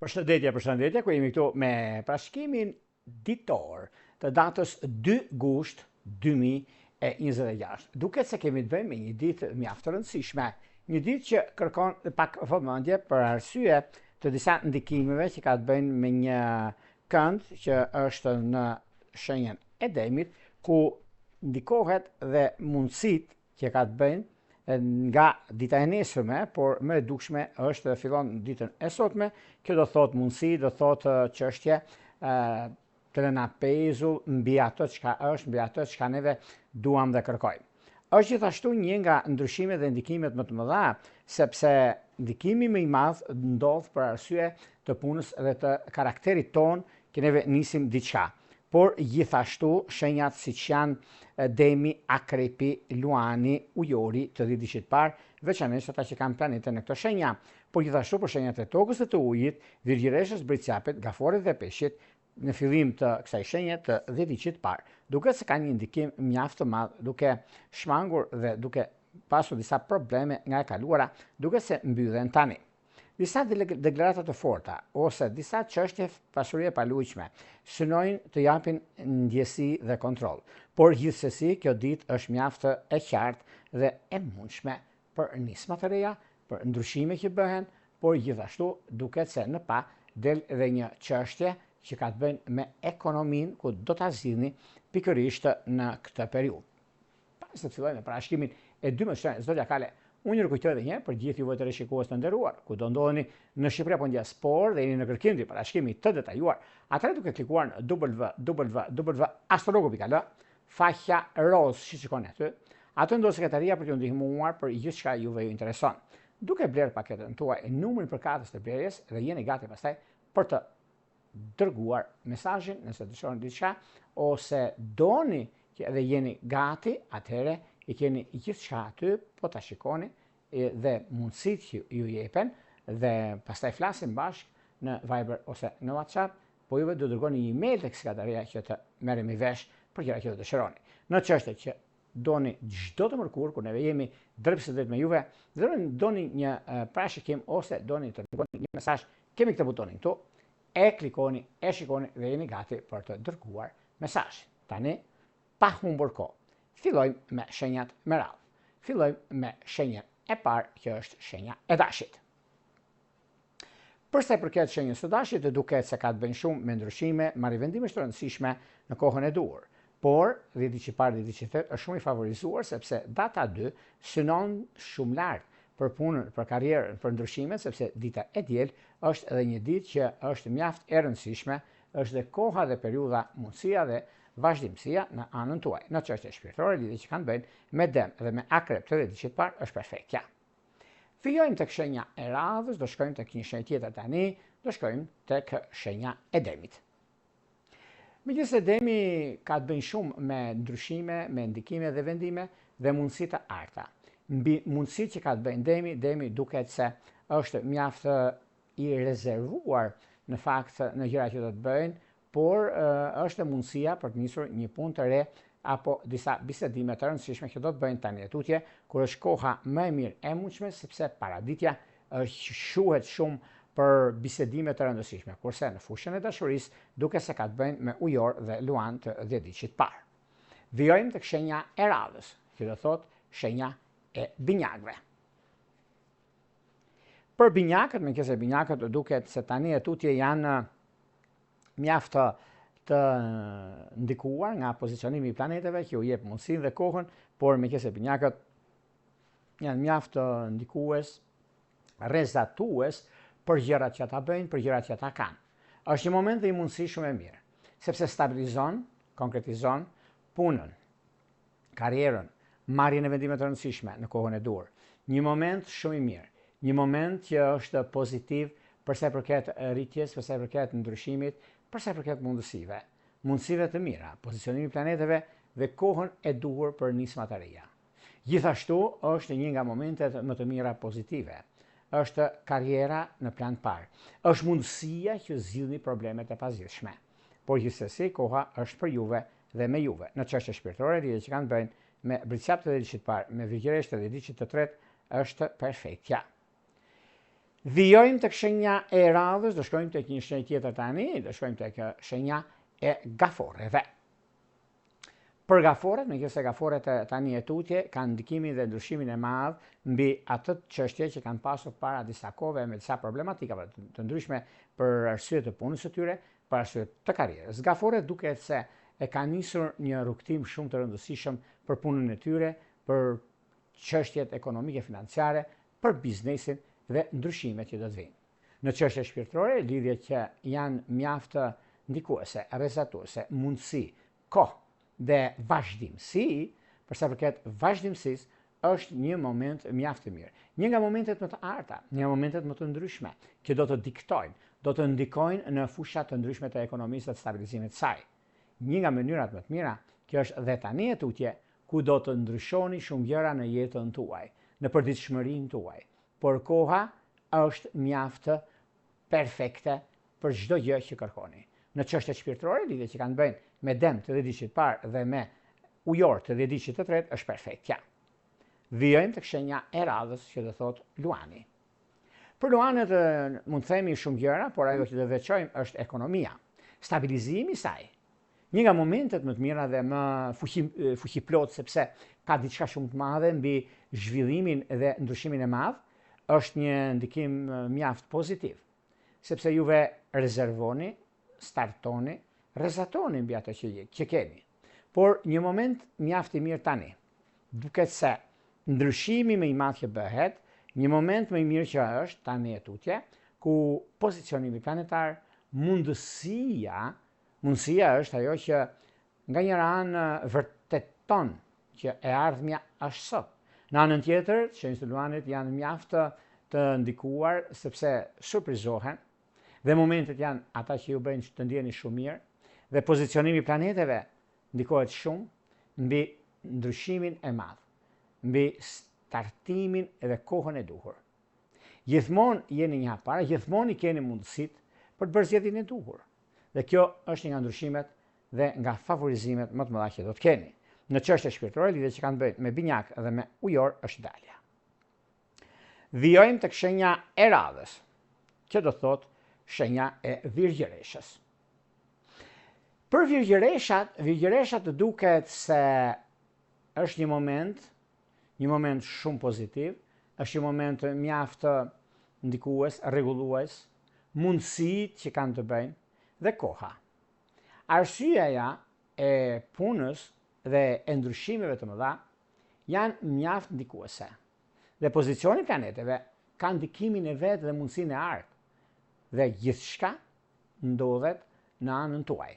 Përshëndetje, ku jemi këtu me parashtrimin ditor të datës 2 gusht 2026. Duket se kemi të bëjmë me një ditë mjaft të rëndësishme, një ditë që kërkon pak vëmendje për arsye të disa ndikimeve që ka të bëjnë me një kënd që është në shenjën e demit, ku ndikohet dhe mundësit që ka të bëjnë nga dita e nesërme, por më e dukshme është dhe fillon ditën e sotme. Kjo do thot mundësi, do thot çështje të na pezull mbi ato çka është, mbi ato çka neve duam dhe kërkojmë. Është gjithashtu një nga ndryshimet dhe ndikimet më të mëdha, sepse ndikimi më i madh ndodh për arsye të punës dhe të karakterit ton që neve nisim diçka. Por gjithashtu shenjat siç janë demi, akrepi, luani, ujori të dhidishit parë, veçanërisht ata që kanë planete në këto shenja, por gjithashtu për shenjat e tokës dhe të ujit, virgjëreshës, bricjapet, gaforet dhe peshqit në fillim të kësaj shenje të dhidishit parë. Duke se ka një ndikim mjaft të madh, duke shmangur dhe duke pasur disa probleme nga e kaluara, duke se mbyllen tani. Disa deklarata të forta ose disa çështje pasurie paluajtshme synojnë të japin ndjesi dhe kontroll. Por gjithsesi kjo ditë është mjaft e qartë dhe e mundshme për nisma të reja, për ndryshime që bëhen, por gjithashtu duket se në pa del edhe një çështje që ka të bëjnë me ekonominë, ku do ta zgjidhni pikërisht në këtë periudhë. Pas të fillojmë me parashtrimin e 12 zotja Kale. Unë ju kujtoj edhe një për gjithë juve të rishikues të nderuar, ku do ndodheni në Shqipëri apo në diasporë dhe jeni në kërkim të parashkrimit të detajuar, atëherë duke klikuar në www.astrologo.al, faqja roz që shikoni aty, atë ndodh sekretaria për t'ju ndihmuar për gjithçka juve ju intereson. Duke bler paketën tuaj e numrin për katës të blerjes dhe jeni gati pastaj për të dërguar mesazhin nëse dëshironi diçka ose doni që edhe jeni gati, atëherë i keni gjithçka aty, po ta shikoni dhe mundësit që ju jepen dhe pastaj flasim bashkë në Viber ose në WhatsApp, po juve do dërgoni një email tek sekretaria që të merremi vesh për gjëra që do dëshironi. Në çështje që doni çdo të mërkur, kur neve jemi drejt me juve, doni një parashikim ose doni të dërgoni një mesazh, kemi këtë butonin këtu, e klikoni, e shikoni dhe jeni gati për të dërguar mesazhin. Tani pa humbur kohë. Fillojmë me shenjat me radhë. Fillojmë me shenjën e parë, që është shenja e dashit. Për sa i përket shenjës së dashit, duket se ka të bëjë shumë me ndryshime, marrëvendime të rëndësishme në kohën e duhur. Por, dhjeti i parë dhe dhjeti i tretë është shumë i favorizuar sepse data 2 synon shumë lart për punën, për karrierën, për ndryshime, sepse dita e diel është edhe një ditë që është mjaft e rëndësishme, është dhe koha dhe periudha mundësia dhe vazhdimësia në anën tuaj. Në çështje shpirtërore, lidhje që kanë bëjnë me dem dhe me akrep të dhjetit parë është perfektja. Fillojmë tek shenja e radhës, do shkojmë tek një shenjë tjetër tani, do shkojmë tek shenja e demit. Megjithëse demi ka të bëjë shumë me ndryshime, me ndikime dhe vendime dhe mundësi të arta. Mbi mundësitë që ka të bëjnë demi duket se është mjaft i rezervuar në fakt në gjëra që do të bëjnë, por është mundësia për të nisur një punë të re apo disa bisedime të rëndësishme që do të bëjnë tani e tutje, kur është koha më e mirë e mundshme, sepse paraditja shuhet shumë për bisedime të rëndësishme, kurse në fushën e dashurisë duke se ka të bëjnë me ujor dhe luan të dhjetit parë. Vijojmë tek shenja e radhës, që do thotë shenja e binjakëve. Për binjakët, megjithëse binjakët duket se tani e tutje janë mjaft të ndikuar nga pozicionimi i planeteve që u jep mundësinë dhe kohën, por megjithëse binjakët janë mjaft të ndikues, rrezatues për gjërat që ata bëjnë, për gjërat që ata kanë. Është një moment dhe një mundësi shumë e mirë, sepse stabilizon, konkretizon punën, karrierën, marrjen e vendime të rëndësishme në kohën e duhur. Një moment shumë i mirë, një moment që është pozitiv për sa i përket rritjes, për sa i përket ndryshimit, për sa i përket mundësive të mira, pozicionimi i planeteve dhe kohën e duhur për nisma të reja. Gjithashtu është një nga momentet më të mira pozitive. Është karriera në plan parë. Është mundësia që zgjidhni problemet e pazgjidhshme. Por gjithsesi koha është për juve dhe me juve. Në çështje shpirtërore, lidhje që kanë bëjnë me bricjap të dhjetit parë, me virgjëresht të dhjetit të tretë, është perfektja. Vijojmë tek shenja e radhës, do shkojmë tek një shenjë tjetër tani, do shkojmë tek shenja e gaforeve. Për gaforet, me se gaforet tani e tutje, kanë ndikimin dhe ndryshimin e madh mbi atë çështje që kanë pasur para disa kohëve me disa problematika të ndryshme për arsye të punës së tyre, për arsye të karrierës. Gaforet duket se e kanë nisur një rrugtim shumë të rëndësishëm për punën e tyre, për çështjet ekonomike financiare, për biznesin dhe ndryshimet që do të vinë. Në çështje shpirtërore, lidhjet që janë mjaft ndikuese, rrezatuese, mundësi, kohë dhe vazhdimësi, për sa përket vazhdimësisë, është një moment mjaft të mirë. Një nga momentet më të arta, një nga momentet më të ndryshme, që do të diktojnë, do të ndikojnë në fushat të ndryshme të ekonomisë dhe të stabilizimit të saj. Një nga mënyrat më të mira, që është dhe tani e tutje, ku do të ndryshoni shumë gjëra në jetën tuaj, në përditshmërinë tuaj. Por koha është mjaft perfekte për çdo gjë që kërkoni. Në çështjet shpirtërore, lidhjet që kanë bëjnë me Dem të dhjetë parë dhe me Ujor të dhjetë të tretë është perfektja. Vijojmë tek shenja e radhës që do thotë luani. Për luanët mund të themi shumë gjëra, por ajo që do veçojmë është ekonomia, stabilizimi i saj. Një nga momentet më të mira dhe më fuqiplot, sepse ka diçka shumë të madhe mbi zhvillimin dhe ndryshimin e madh, është një ndikim mjaft pozitiv, sepse juve rezervoni, startoni, rrezatoni mbi ato që keni. Por një moment mjaft i mirë tani, duket se ndryshimi më i madh që bëhet, një moment më i mirë që është tani e tutje, ku pozicionimi planetar, mundësia është ajo që nga njëra anë vërteton që e ardhmja është sot. Në anën tjetër, shenjat e luanit janë mjaft të ndikuar sepse surprizohen dhe momentet janë ata që ju bëjnë të ndjeni shumë mirë dhe pozicionimi i planeteve ndikohet shumë mbi ndryshimin e madh, mbi startimin edhe kohën e duhur. Gjithmonë jeni një hap para, gjithmonë i keni mundësitë për të bërë zgjedhjen e duhur. Dhe kjo është një nga ndryshimet dhe nga favorizimet më të mëdha që do të keni. Në çështje shpirtërore, lidhjet që kanë bëjnë me binjak dhe me ujor është dalja. Vijojmë tek shenja e radhës, që do thotë shenja e virgjëreshës. Për virgjëreshat duket se është një moment shumë pozitiv, është një moment mjaft ndikues, rregullues, mundësitë që kanë të bëjnë dhe koha. Arsyeja e punës dhe e ndryshimeve të mëdha janë mjaft ndikuese. Dhe pozicioni i planeteve ka ndikimin e vet dhe mundësinë e artë. Dhe gjithçka ndodhet në anën tuaj.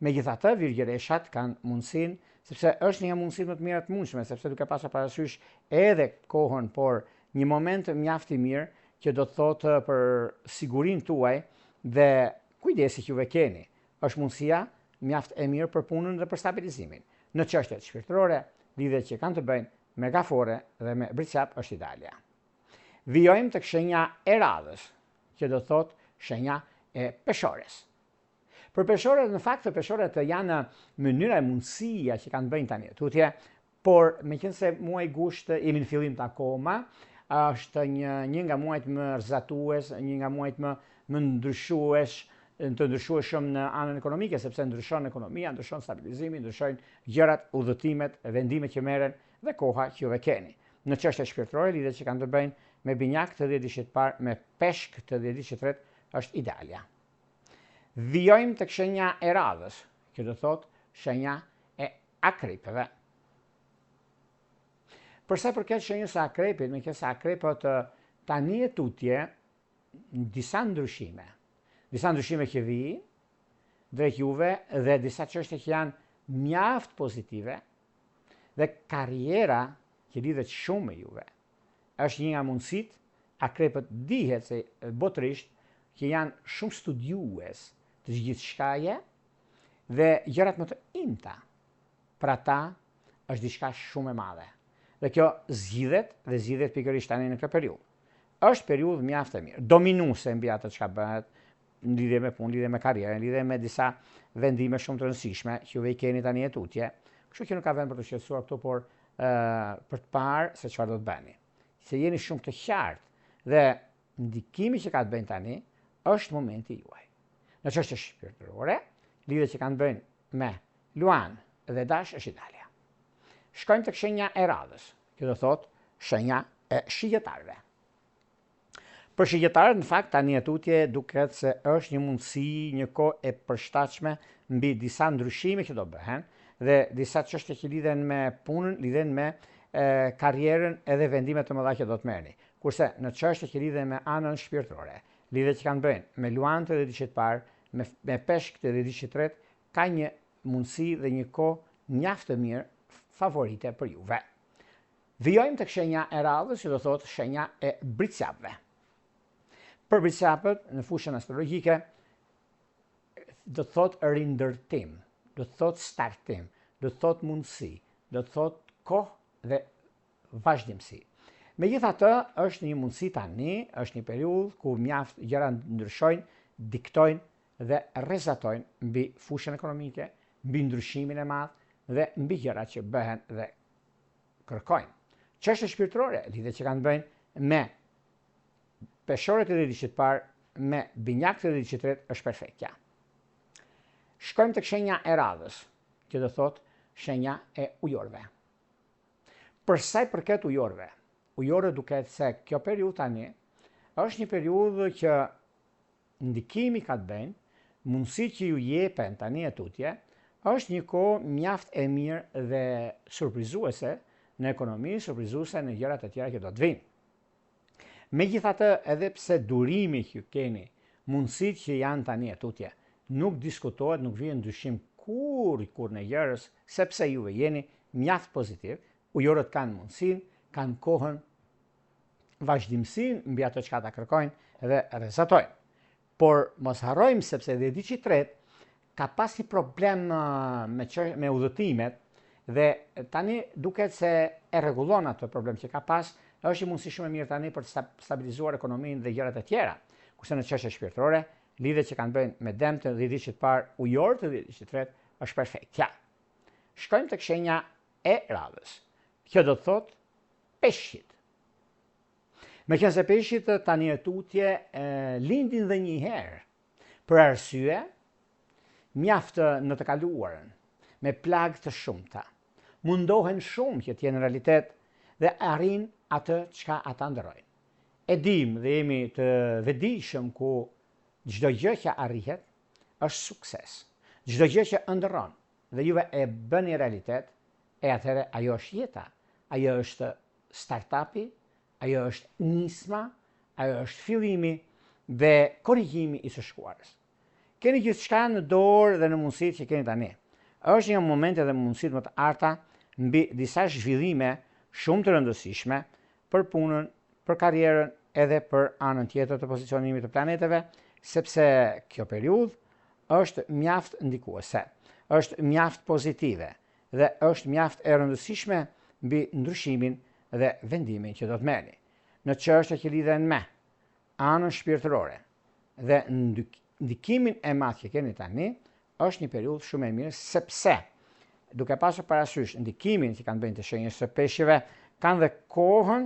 Megjithatë, virgjëreshat kanë mundësinë, sepse është një mundësi më të mira të mundshme, sepse duke pasur parasysh edhe kohën, por një moment mjaft i mirë që do të thotë për sigurinë tuaj dhe kujdesi që juve keni. Është mundësia mjaft e mirë për punën dhe për stabilizimin. Në çështjet shpirtërore, lidhjet që kanë të bëjnë me gafore dhe me bricap është idealja. Vijojmë tek shenja e radhës, që do thotë shenja e peshores. Për peshorët, në fakt, peshorët janë mënyra e mundësia që kanë bëjnë tani tutje, por meqense muaji gusht jemi në fillim të akoma, është një nga muajt më rrezatues, një nga muajt më ndryshueshëm në anën ekonomike, sepse ndryshon ekonomia, ndryshon stabilizimi, ndryshojnë gjërat, udhëtimet, vendimet që merren dhe koha që juve keni. Në çështje shpirtërore, lidhjet që kanë të bëjnë me binjak të dhjetë parë, me peshk të dhjetë tretë, është idealja. Vijojmë tek shenja e radhës, që do thotë shenja e akripëve. Përsa përket shenjës së akrepit, meqense akrepët tani e tutje disa ndryshime që vijnë drejt juve dhe disa çështje që janë mjaft pozitive dhe karriera që lidhet shumë me juve. Është një nga mundësitë, akrepët dihet se botërisht që janë shumë studiues të gjithçkaje dhe gjërat më të imta. Për ata është diçka shumë e madhe. Dhe kjo zgjidhet pikërisht tani në këtë periudhë. Është periudhë mjaft e mirë, dominuese mbi atë çka bëhet në lidhje me punë, lidhje me karrierën, lidhje me disa vendime shumë të rëndësishme që juve i keni tani e tutje. Kështu që nuk ka vend për të shqetësuar këtu, por për të parë se çfarë do të bëni. Se jeni shumë të qartë dhe ndikimi që ka të bëjnë tani është momenti juaj. Në çështje shpirtërore, lidhjet që kanë të bëjnë me Luan dhe Dash është Italia. Shkojmë tek shenja e radhës, që do thotë shenja e shigjetarëve. Për shigjetarët, në fakt, tani e tutje duket se është një mundësi, një kohë e përshtatshme mbi disa ndryshime që do bëhen dhe disa çështje që lidhen me punën, lidhen me karrierën edhe vendimet të mëdha që do të merrni. Kurse në çështje që lidhen me anën shpirtërore, lidhet që kanë bëjnë me luantë dhe diçit parë, me peshkët dhe diçit tretë, ka një mundësi dhe një kohë mjaft të mirë favorite për juve. Vijojmë tek shenja e radhës, që do thotë shenja e britsjapëve. Për britsjapët, në fushën astrologjike, do të thotë rindërtim, do të thotë startim, do të thotë mundësi, do të thotë kohë dhe vazhdimsi. Megjithatë, është një mundësi tani, është një periudhë ku mjaft gjëra ndryshojnë, diktojnë dhe rrezatojnë mbi fushën ekonomike, mbi ndryshimin e madh dhe mbi gjërat që bëhen dhe kërkojnë. Çështje shpirtërore, lidhje që kanë bëjnë me peshorët e diçit parë, me binjakët e diçit tretë është perfektja. Shkojmë tek shenja e radhës, që do thotë shenja e ujorëve. Për sa i përket ujorëve, ujorët duket se kjo periudhë tani është një periudhë që ndikimi ka të bëjnë, mundësitë që ju jepen tani e tutje, është një kohë mjaft e mirë dhe surprizuese në ekonomi, surprizuese në gjërat e tjera që do të vinë. Megjithatë, edhe pse durimi që keni, mundësitë që janë tani e tutje, nuk diskutohet, nuk vjen ndryshim kur në gjërës, sepse juve jeni mjaft pozitiv, ujorët kanë mundësinë, kanë kohën, vazhdimsinë mbi ato çka ta kërkojnë dhe rrezatojnë. Por mos harrojmë sepse edhe diçit tretë ka pas një problem me udhëtimet dhe tani duket se e rregullon atë problem që ka pas, është një mundësi shumë e mirë tani për të stabilizuar ekonominë dhe gjërat e tjera. Kurse në çështje shpirtërore, lidhjet që kanë bëjnë me dëmtën dhe diçit parë ujorët dhe diçit tretë është perfektja. Shkojmë tek shenja e radhës. Kjo do të thotë peshqit. Meqense peshqit tani e tutje lindin dhe një herë për arsye mjaft në të kaluarën, me plagë të shumta. Mundohen shumë që t'jenë në realitet dhe arrin atë çka ata ndërrojnë. E dim dhe jemi të vetëdijshëm ku çdo gjë që arrihet është sukses. Çdo gjë që ndërron dhe juve e bëni realitet, e atëherë ajo është jeta, ajo është startupi, ajo është nisma, ajo është fillimi dhe korrigjimi i së shkuarës. Keni gjithçka në dorë dhe në mundësitë që keni tani. Është një moment edhe mundësitë më të arta mbi disa zhvillime shumë të rëndësishme për punën, për karrierën edhe për anën tjetër të pozicionimit të planeteve, sepse kjo periudhë është mjaft ndikuese, është mjaft pozitive dhe është mjaft e rëndësishme mbi ndryshimin dhe vendimin që do të merrni. Në çështje që lidhen me anën shpirtërore dhe ndikimin e madh që keni tani, është një periudhë shumë e mirë sepse duke pasur parasysh ndikimin që kanë bënë të shenjës së peshqeve, kanë dhe kohën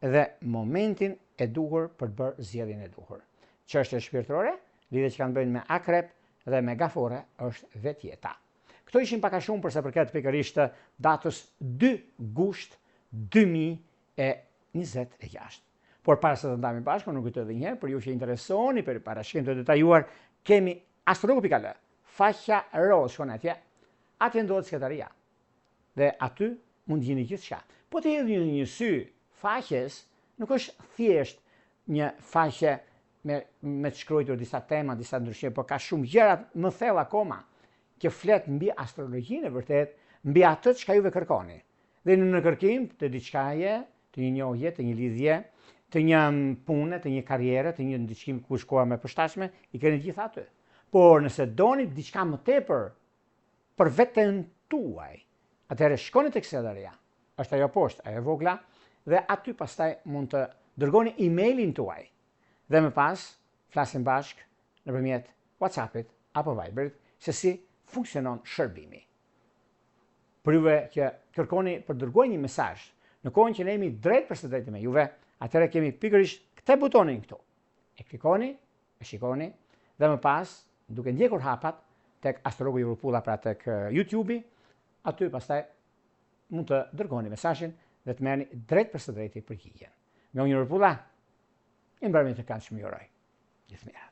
dhe momentin e duhur për të bërë zgjedhjen e duhur. Çështje shpirtërore, lidhje që kanë bënë me akrep dhe me gafore, është vetjeta. Këto ishin pak a shumë për sa përket pikërisht datës 2 gusht 2026. Por para se të ndajmë bashkë, nuk kujtoj edhe një herë, për ju që interesoni për parashikim të detajuar, kemi astrologu.al, faqja roz, shkoni atje, atje ndodhet sekretaria. Dhe aty mund të gjeni gjithçka. Po të hedhni një sy faqes, nuk është thjesht një faqe me të shkruar disa tema, disa ndryshime, por ka shumë gjëra më thellë akoma që flet mbi astrologjinë e vërtet, mbi atë çka juve kërkoni. Dhe në kërkim të diçkaje, të një njohje, të një lidhje, të një pune, të një karriere, të një ndikim ku shkoa më përshtatshme, i keni gjithë aty. Por nëse doni diçka më tepër për veten tuaj, atëherë shkoni tek sekretaria. Është ajo poshtë, ajo vogla, dhe aty pastaj mund të dërgoni emailin tuaj. Dhe më pas flasim bashkë nëpërmjet WhatsAppit apo Viberit se si funksionon shërbimi. Për juve që kërkoni për dërgoj një mesazh, në kohën që ne jemi drejt për së drejtë me juve, atëherë kemi pikërisht Te butonin këtu. E klikoni, e shikoni, dhe më pas, duke ndjekur hapat tek Astrologu Europulla, pra tek YouTube-i, aty pastaj mund të dërgoni mesazhin dhe të merrni drejt për së drejti përgjigjen. Me unë Europulla, i mbarëmit të kanë që më juroj. Gjithë mirë.